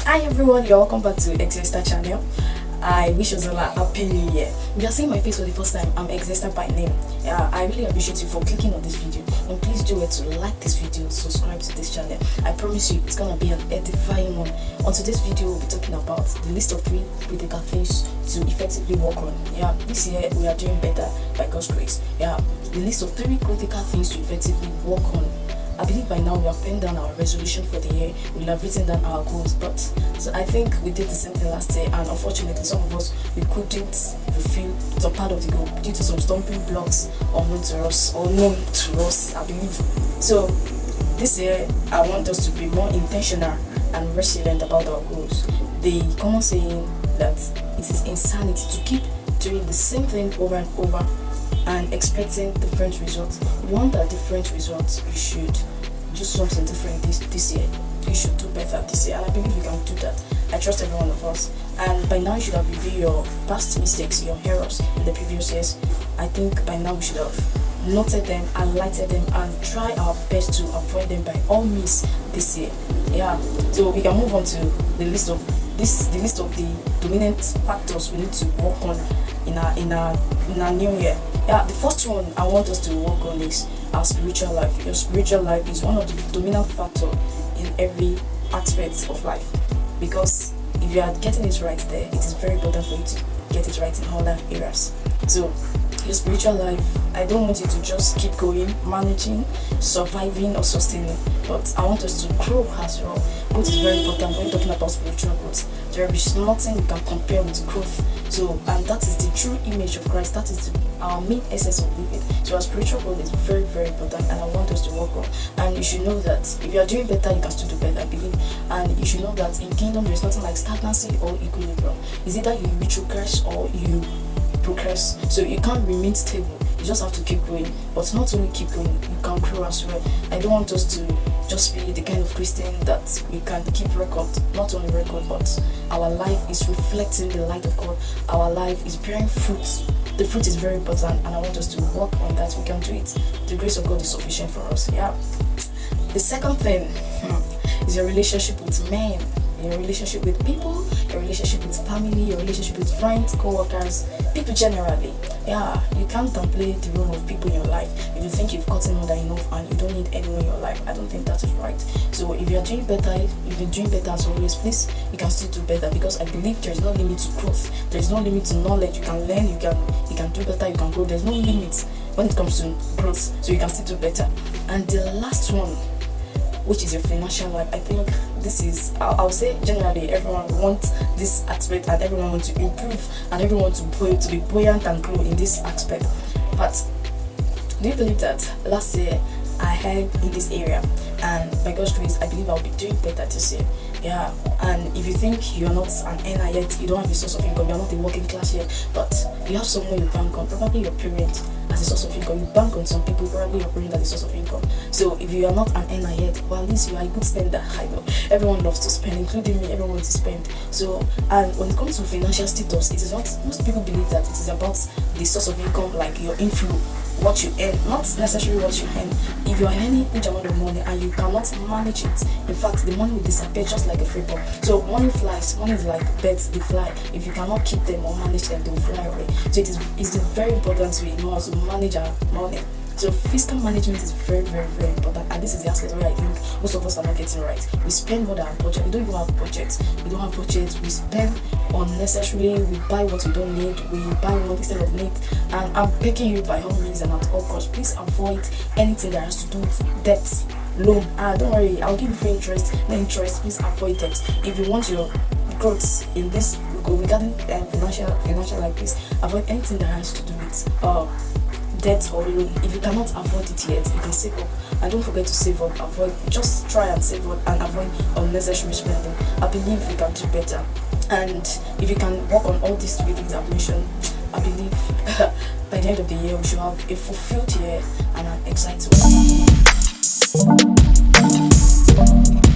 Hi everyone, you're welcome back to Esther channel. I wish you all a happy new year. If you're seeing my face for the first time, I'm Esther by name. I really appreciate you for clicking on this video, and please do it to like this video, subscribe to this channel. I promise you it's gonna be an edifying one. On today's video, we'll be talking about the list of 3 critical things to effectively work on. This year we are doing better by God's grace. The list of 3 critical things to effectively work on. I believe by now we have penned down our resolution for the year, we have written down our goals, but so I think we did the same thing last year, and unfortunately some of us, we couldn't fulfill some part of the goal due to some stumbling blocks unknown to us, I believe. So this year I want us to be more intentional and resilient about our goals. The common saying that it is insanity to keep doing the same thing over and over and expecting different results. If you want a different result, you should do something different this year. You should do better this year, and I believe you can do that. I trust every one of us. And by now you should have reviewed your past mistakes, your errors in the previous years. I think by now we should have noted them, highlighted them, and try our best to avoid them by all means this year. So we can move on to the list of the dominant factors we need to work on in our new year. The first one I want us to work on is our spiritual life. Your spiritual life is one of the dominant factors in every aspect of life, because if you are getting it right there, it is very important for you to get it right in other areas. So your spiritual life, I don't want you to just keep going, managing, surviving or sustaining, but I want us to grow as well. Growth is very important when talking about spiritual growth. There is nothing you can compare with growth. So, and that is the true image of Christ. That is our main essence of living. So our spiritual growth is very, very important, and I want us to work on. And you should know that if you are doing better, you can still do better, I believe. And you should know that in kingdom there is nothing like stagnancy or equilibrium. It's either you retrogress or you progress. So you can't remain stable. You just have to keep going. But not only keep going, you can grow as well. I don't want us to just be the kind of Christian that we can keep record, not only record, but our life is reflecting the light of God. Our life is bearing fruit. The fruit is very important, and I want us to work on that. We can do it. The grace of God is sufficient for us. The second thing is your relationship with men, your relationship with people, your relationship with family, your relationship with friends, co-workers, people generally. You can't downplay the role of people in your life. If you think you've gotten more than enough and you don't need anyone in your life, I don't think that is right. So if you're doing better, if you're doing better as always, please, you can still do better, because I believe there is no limit to growth. There is no limit to knowledge. You can learn, you can do better, you can grow. There's no limit when it comes to growth, so you can still do better. And the last one, which is your financial life, I think this is, I'll say generally everyone wants this aspect, and everyone wants to improve, and everyone to be buoyant and grow in this aspect. But do you believe that last year I had in this area, and by God's grace I believe I'll be doing better this year? And if you think you're not an earner yet, you don't have a source of income, you're not a working class yet, but you have someone you bank on, probably your parent, as a source of income. You bank on some people, probably your parent as a source of income. So if you are not an earner yet, well, at least you are a good spender. I know everyone loves to spend, including me. Everyone wants to spend. So, and when it comes to financial status, it is not, most people believe that it is about the source of income, like your inflow, what you earn, not necessarily what you earn. If you are earning a huge amount of money and you cannot manage it, in fact the money will disappear just like a free ball. So money flies. Money is like birds, they fly. If you cannot keep them or manage them, they will fly away. So it's very important to know how to manage our money. So fiscal management is very, very, very important, and this is the aspect where I think most of us are not getting right. We spend more than our budget. We don't even have budget. We don't have budget. We spend unnecessarily. We buy what we don't need. We buy what instead of need. And I'm begging you by all means and at all costs, please avoid anything that has to do with debt, loan. Don't worry, I'll give you free interest. No interest. Please avoid debt. If you want your growth in this regarding financial life, please avoid anything that has to do with debt or loan. If you cannot afford it yet, you can save up, and don't forget to save up. Just try and save up and avoid unnecessary spending. I believe you can do better, and if you can work on all these 3 things I've mentioned, I believe by the end of the year we should have a fulfilled year and an exciting one.